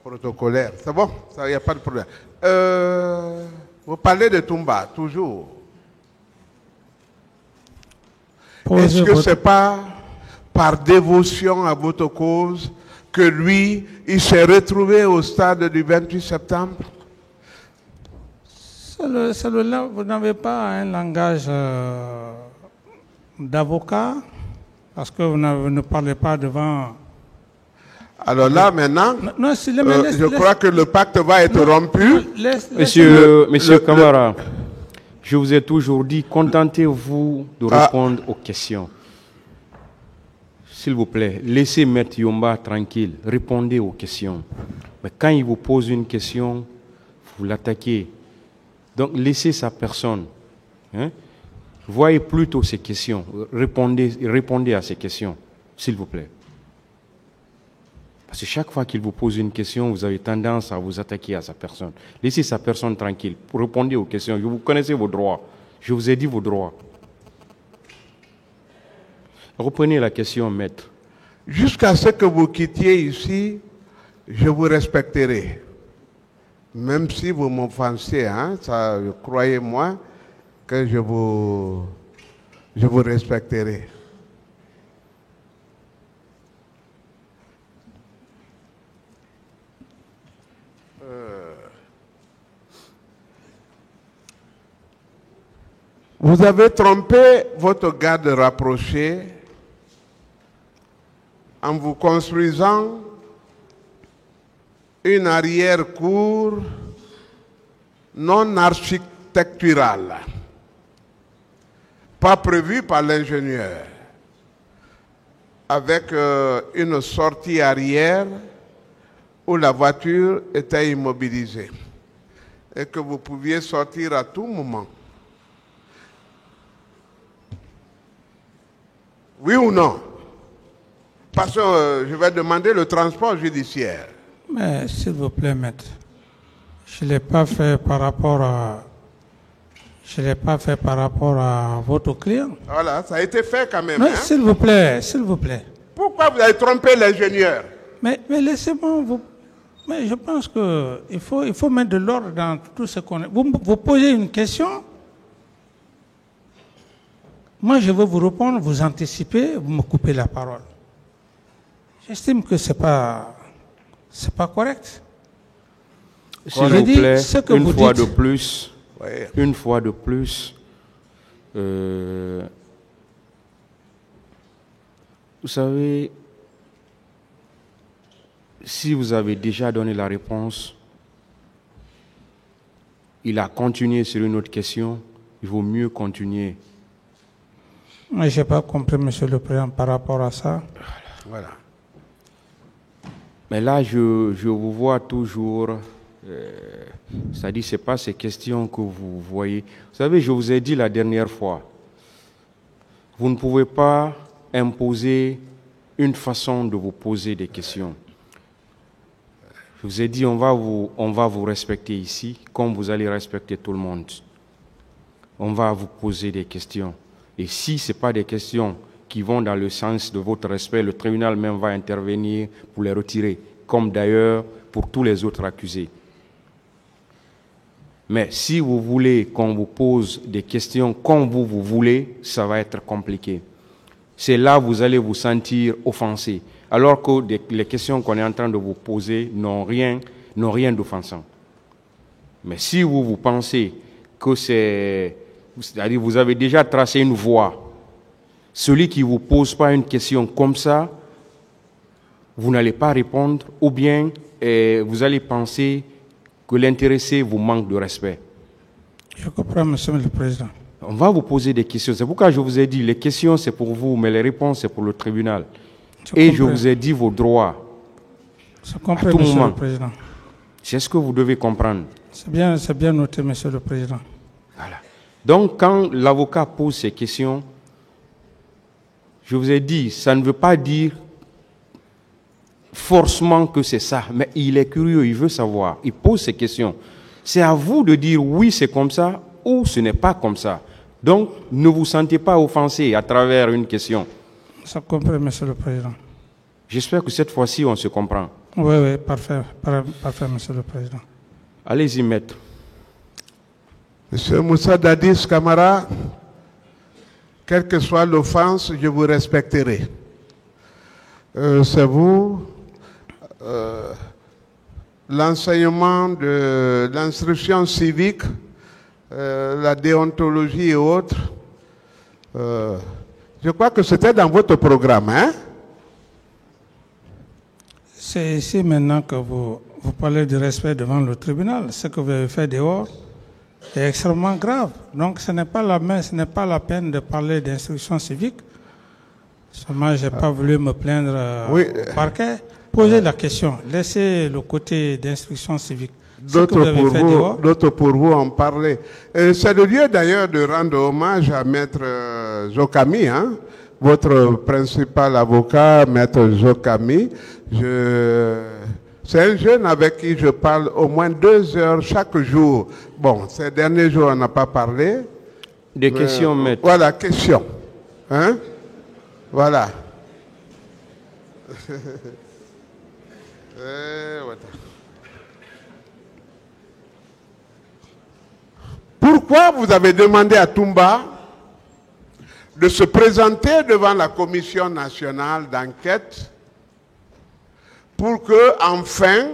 protocolaires. C'est bon, il n'y a pas de problème. Vous parlez de Toumba, toujours. Est-ce que ce n'est pas par dévotion à votre cause que lui, il s'est retrouvé au stade du 28 septembre? Vous n'avez pas un langage d'avocat, parce que vous ne parlez pas devant... Alors là, maintenant, je crois que le pacte va être rompu. Monsieur Camara, je vous ai toujours dit, contentez-vous de répondre aux questions. S'il vous plaît, laissez Maître Yomba tranquille, répondez aux questions. Mais quand il vous pose une question, vous l'attaquez. Donc laissez sa personne. Voyez plutôt ses questions. Répondez à ses questions, s'il vous plaît. Parce que chaque fois qu'il vous pose une question, vous avez tendance à vous attaquer à sa personne. Laissez sa personne tranquille. Répondez aux questions. Vous connaissez vos droits. Je vous ai dit vos droits. Reprenez la question, maître. Jusqu'à ce que vous quittiez ici, je vous respecterai. Même si vous m'offensez, hein, ça, croyez-moi que je vous respecterai. Vous avez trompé votre garde rapproché en vous construisant une arrière-cour non architecturale, pas prévue par l'ingénieur, avec une sortie arrière où la voiture était immobilisée et que vous pouviez sortir à tout moment. Oui ou non? Parce que je vais demander le transport judiciaire. Mais s'il vous plaît, maître, je ne l'ai pas fait par rapport à... Je l'ai pas fait par rapport à votre client. Voilà, ça a été fait quand même. Mais Hein? s'il vous plaît, s'il vous plaît. Pourquoi vous avez trompé l'ingénieur? Mais laissez-moi vous... Mais je pense qu'il faut mettre de l'ordre dans tout ce qu'on... Vous posez une question, moi je veux vous répondre, vous anticipez, vous me coupez la parole. J'estime que c'est pas correct. S'il vous plaît, une fois de plus, Ouais. une fois de plus, vous savez, si vous avez déjà donné la réponse, il a continué sur une autre question, il vaut mieux continuer. Mais je n'ai pas compris, Monsieur le Président, par rapport à ça. Voilà. Mais là, je vous vois toujours, c'est-à-dire ce n'est pas ces questions que vous voyez. Vous savez, je vous ai dit la dernière fois, vous ne pouvez pas imposer une façon de vous poser des questions. Je vous ai dit, on va vous respecter ici, comme vous allez respecter tout le monde. On va vous poser des questions. Et si ce n'est pas des questions qui vont dans le sens de votre respect, le tribunal même va intervenir pour les retirer, comme d'ailleurs pour tous les autres accusés. Mais si vous voulez qu'on vous pose des questions comme vous voulez, ça va être compliqué. C'est là que vous allez vous sentir offensé, alors que les questions qu'on est en train de vous poser n'ont rien d'offensant. Mais si vous pensez que c'est-à-dire vous avez déjà tracé une voie, celui qui ne vous pose pas une question comme ça, vous n'allez pas répondre, ou bien vous allez penser que l'intéressé vous manque de respect. Je comprends, Monsieur le Président. On va vous poser des questions. C'est pourquoi je vous ai dit, les questions c'est pour vous, mais les réponses c'est pour le tribunal. Je vous ai dit vos droits. Je comprends, à tout Monsieur moment. le Président. C'est ce que vous devez comprendre. C'est bien noté, Monsieur le Président. Voilà. Donc, quand l'avocat pose ces questions, je vous ai dit, ça ne veut pas dire forcément que c'est ça, mais il est curieux, il veut savoir, il pose ces questions. C'est à vous de dire oui, c'est comme ça, ou ce n'est pas comme ça. Donc, ne vous sentez pas offensé à travers une question. Je comprends, Monsieur le Président. J'espère que cette fois-ci, on se comprend. Oui, parfait, Monsieur le Président. Allez-y, maître. Monsieur Moussa Dadis Camara, quelle que soit l'offense, je vous respecterai. C'est vous, l'enseignement de l'instruction civique, la déontologie et autres. Je crois que c'était dans votre programme, hein? C'est ici maintenant que vous parlez du respect devant le tribunal. Ce que vous avez fait dehors est extrêmement grave. Donc ce n'est pas la peine de parler d'instruction civique. Seulement, je n'ai pas voulu me plaindre au parquet. Posez la question. Laissez le côté d'instruction civique. D'autres pour vous en parler. C'est le lieu d'ailleurs de rendre hommage à Maître Zokami, hein, votre principal avocat, Maître Jokami. C'est un jeune avec qui je parle au moins 2 heures chaque jour. Bon, ces derniers jours, on n'a pas parlé. Des questions, Maître. Voilà, question. Hein? Voilà. Pourquoi vous avez demandé à Toumba de se présenter devant la Commission nationale d'enquête pour que, enfin,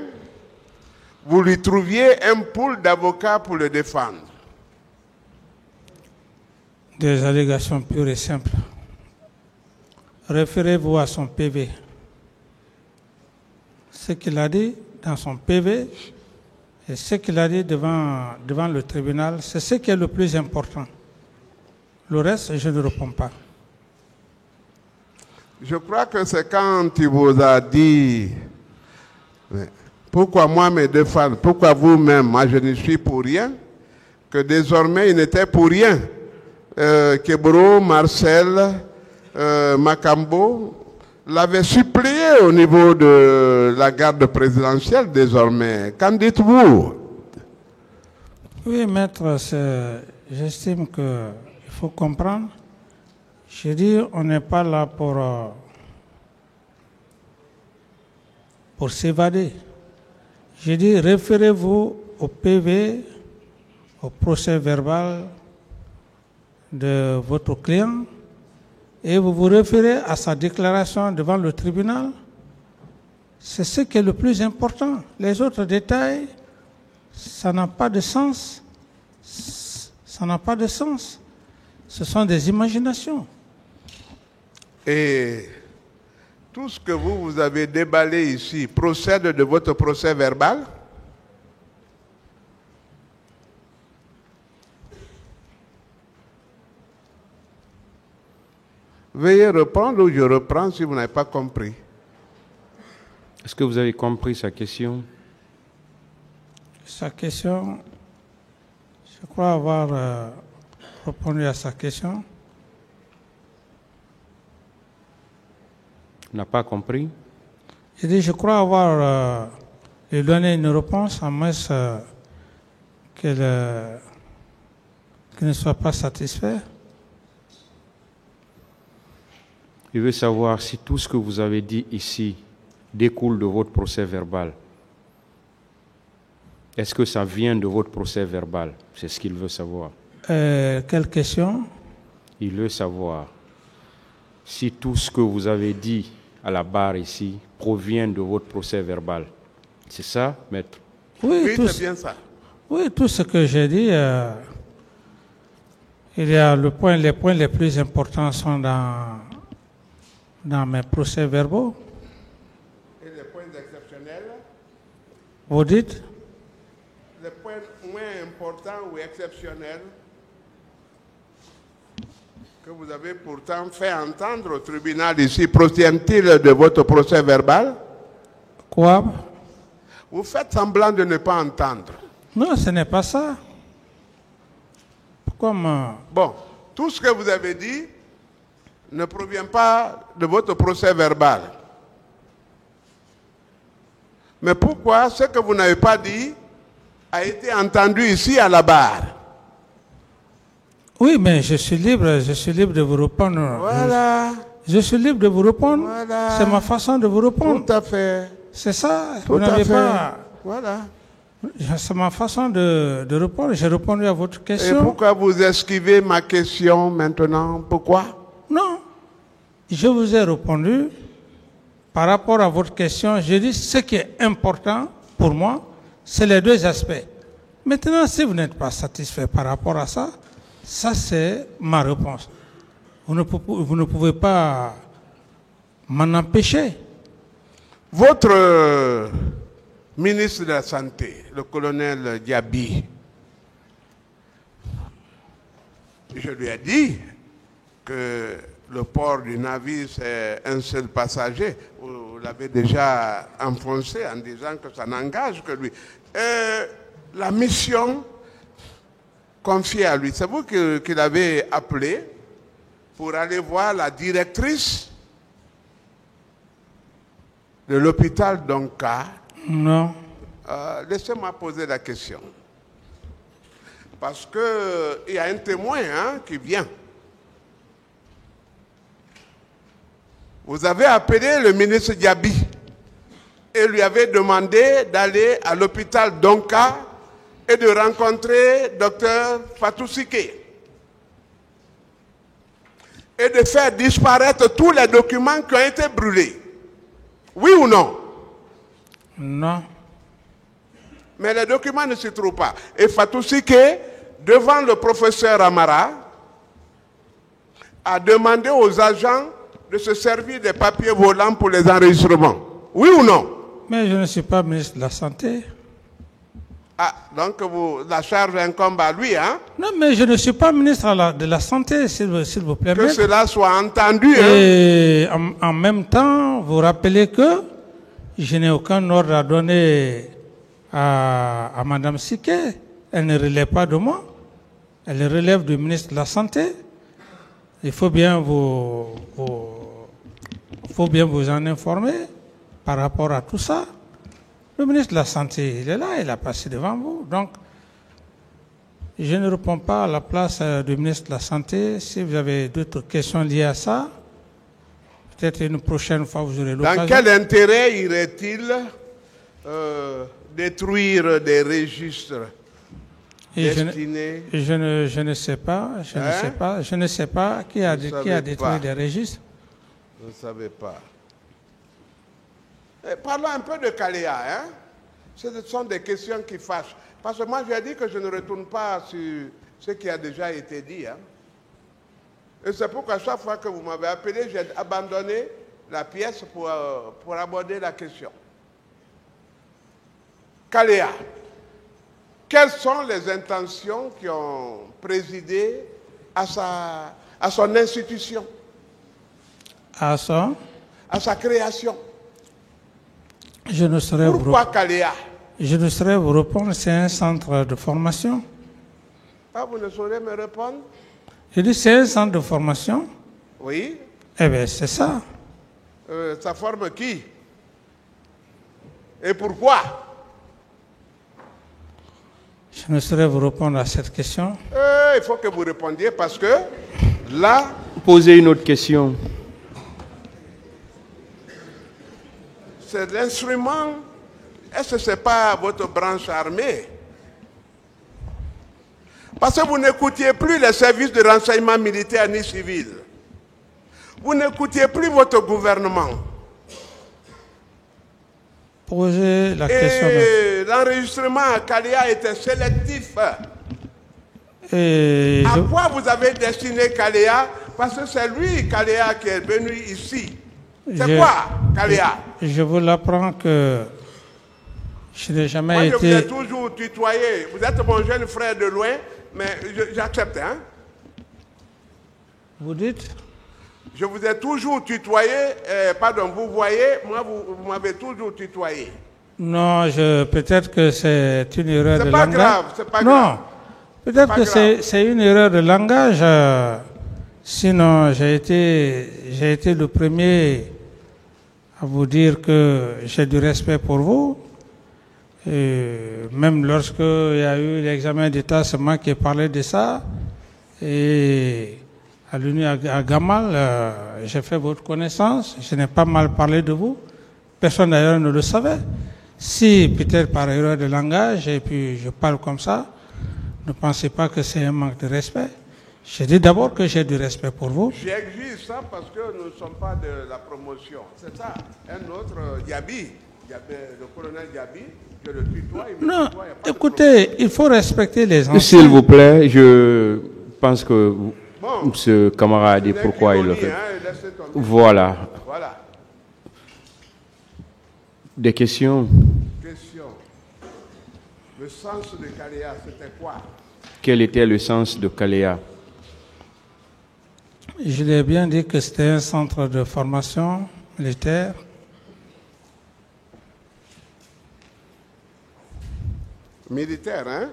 vous lui trouviez un pool d'avocats pour le défendre? Des allégations pures et simples. Référez-vous à son PV. Ce qu'il a dit dans son PV et ce qu'il a dit devant le tribunal, c'est ce qui est le plus important. Le reste, je ne réponds pas. Je crois que c'est quand il vous a dit pourquoi moi me défendre, pourquoi vous-même, moi je ne suis pour rien, que désormais il n'était pour rien. Kebro, Marcel, Makambo l'avait supplié au niveau de la garde présidentielle désormais. Qu'en dites-vous? Oui, maître, j'estime qu'il faut comprendre. Je dis, on n'est pas là pour s'évader. Je dis, référez-vous au PV, au procès verbal de votre client, et vous vous référez à sa déclaration devant le tribunal. C'est ce qui est le plus important. Les autres détails, ça n'a pas de sens. Ça n'a pas de sens. Ce sont des imaginations. Et tout ce que vous avez déballé ici procède de votre procès verbal? Veuillez reprendre ou je reprends si vous n'avez pas compris. Est-ce que vous avez compris sa question? Sa question, je crois avoir répondu à sa question. N'a pas compris? J'ai dit, je crois avoir lui donné une réponse, à moins qu'elle ne soit pas satisfaite. Je veux savoir si tout ce que vous avez dit ici découle de votre procès verbal. Est-ce que ça vient de votre procès verbal? C'est ce qu'il veut savoir. Quelle question? Il veut savoir si tout ce que vous avez dit à la barre ici provient de votre procès verbal. C'est ça, maître? Oui, c'est bien ça. Oui, tout ce que j'ai dit, il y a les points les plus importants sont dans mes procès verbaux. Et les points exceptionnels? Vous dites? Les points moins importants ou exceptionnels que vous avez pourtant fait entendre au tribunal ici, proviennent-ils de votre procès verbal? Quoi? Vous faites semblant de ne pas entendre. Non, ce n'est pas ça. Pourquoi Bon, tout ce que vous avez dit ne provient pas de votre procès verbal. Mais pourquoi ce que vous n'avez pas dit a été entendu ici à la barre? Oui, mais je suis libre de vous répondre. Voilà. Je suis libre de vous répondre. Voilà. C'est ma façon de vous répondre. Tout à fait. C'est ça. Tout Vous n'avez pas. Voilà. C'est ma façon de répondre. J'ai répondu à votre question. Et pourquoi vous esquivez ma question maintenant? Pourquoi? Non. Je vous ai répondu par rapport à votre question. J'ai dit ce qui est important pour moi, c'est les deux aspects. Maintenant, si vous n'êtes pas satisfait par rapport à ça, ça c'est ma réponse. Vous ne pouvez pas m'en empêcher. Votre ministre de la Santé, le colonel Diaby, je lui ai dit que le port du navire, c'est un seul passager. Vous l'avez déjà enfoncé en disant que ça n'engage que lui. La mission confiée à lui, c'est vous qui l'avez appelé pour aller voir la directrice de l'hôpital Donka? Non. Laissez-moi poser la question. Parce qu'il y a un témoin qui vient. Vous avez appelé le ministre Diaby et lui avez demandé d'aller à l'hôpital Donka et de rencontrer Dr Fatou Sike et de faire disparaître tous les documents qui ont été brûlés. Oui ou non? Non. Mais les documents ne se trouvent pas. Et Fatou Sike, devant le professeur Amara, a demandé aux agents de se servir des papiers volants pour les enregistrements. Oui ou non? Mais je ne suis pas ministre de la Santé. Ah, donc la charge incombe à lui, hein? Non, mais je ne suis pas ministre de la Santé, s'il vous plaît. Que cela soit entendu. Et en même temps, vous rappelez que je n'ai aucun ordre à donner à Mme Sike. Elle ne relève pas de moi. Elle relève du ministre de la Santé. Il faut bien vous en informer par rapport à tout ça. Le ministre de la Santé, il est là, il a passé devant vous. Donc, je ne réponds pas à la place du ministre de la Santé. Si vous avez d'autres questions liées à ça, peut-être une prochaine fois, vous aurez l'occasion. Dans quel intérêt irait-il détruire des registres destinés... Je ne sais pas, je ne sais pas qui a détruit des registres. Vous ne savez pas. Parlons un peu de Kaléa. Hein? Ce sont des questions qui fâchent. Parce que moi, j'ai dit que je ne retourne pas sur ce qui a déjà été dit. Hein? Et c'est pourquoi chaque fois que vous m'avez appelé, j'ai abandonné la pièce pour aborder la question. Kaléa, quelles sont les intentions qui ont présidé à son institution? À ça? À sa création. Je ne saurais Pourquoi Kaléa? Je ne saurais vous répondre, c'est un centre de formation. Ah, vous ne saurez me répondre? Je dis c'est un centre de formation. Oui. Eh bien, c'est ça. Ça forme qui? Et pourquoi? Je ne saurais vous répondre à cette question. Il faut que vous répondiez parce que là... Posez une autre question. C'est l'instrument. Est-ce que ce n'est pas votre branche armée? Parce que vous n'écoutiez plus les services de renseignement militaire ni civil. Vous n'écoutiez plus votre gouvernement. Posez la question. Et l'enregistrement à Kaléa était sélectif. À quoi vous avez destiné Kaléa? Parce que c'est lui, Kaléa, qui est venu ici. C'est quoi, Kaléa? Je vous l'apprends que je n'ai jamais été... Moi, je vous ai toujours tutoyé. Vous êtes mon jeune frère de loin, mais j'accepte, hein? Vous dites? Je vous ai toujours tutoyé. Pardon, vous voyez, moi, vous m'avez toujours tutoyé. Non, peut-être que c'est une erreur de langage. C'est pas grave. Non, peut-être que c'est une erreur de langage. Sinon, j'ai été le premier à vous dire que j'ai du respect pour vous. Et même lorsqu'il y a eu l'examen d'État, c'est moi qui ai parlé de ça. Et à l'Uni à Gamal, j'ai fait votre connaissance. Je n'ai pas mal parlé de vous. Personne d'ailleurs ne le savait. Si peut-être par erreur de langage, et puis je parle comme ça, ne pensez pas que c'est un manque de respect. Je dis d'abord que j'ai du respect pour vous. J'exige ça parce que nous ne sommes pas de la promotion. C'est ça. Un autre, Diaby, le colonel Diaby, je le tutoie. Non, écoutez, il faut respecter les anciens. S'il vous plaît, je pense que ce camarade a dit pourquoi il le fait. Voilà. Des questions? Le sens de Kaléa, c'était quoi? Quel était le sens de Kaléa? Je l'ai bien dit que c'était un centre de formation militaire. Militaire, hein?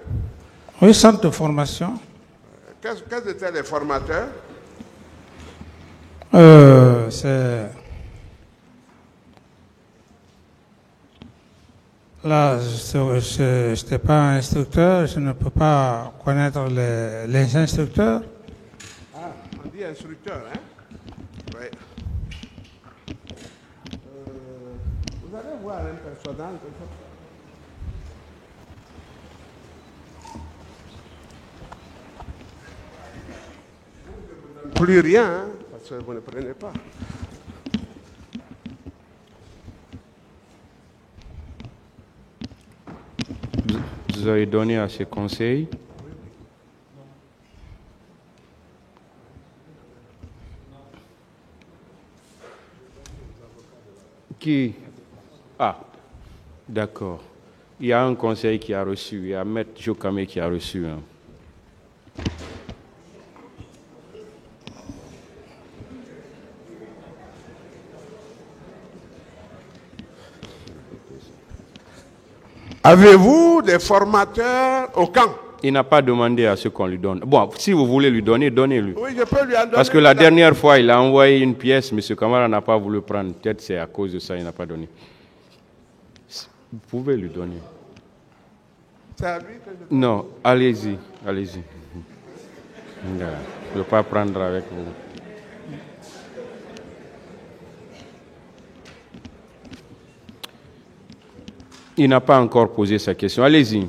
Oui, centre de formation. Quels étaient les formateurs? Là, je n'étais pas instructeur, je ne peux pas connaître les instructeurs. Ah, on dit instructeur, hein? Oui. Vous allez voir un personnage. Plus rien, hein, parce que vous ne prenez pas. Vous avez donné à ces conseils. Qui? Ah, d'accord. Il y a un conseil qui a reçu. Il y a Maître Jokame qui a reçu. Hein. Avez-vous des formateurs au camp? Il n'a pas demandé à ce qu'on lui donne. Bon, si vous voulez lui donner, donnez-lui. Oui, je peux lui en donner. Parce que la dernière fois, il a envoyé une pièce, M. Kamara n'a pas voulu prendre. Peut-être c'est à cause de ça qu'il n'a pas donné. Vous pouvez lui donner. C'est à lui que je... Non, allez-y, allez-y. Je ne vais pas prendre avec vous. Il n'a pas encore posé sa question. Allez-y.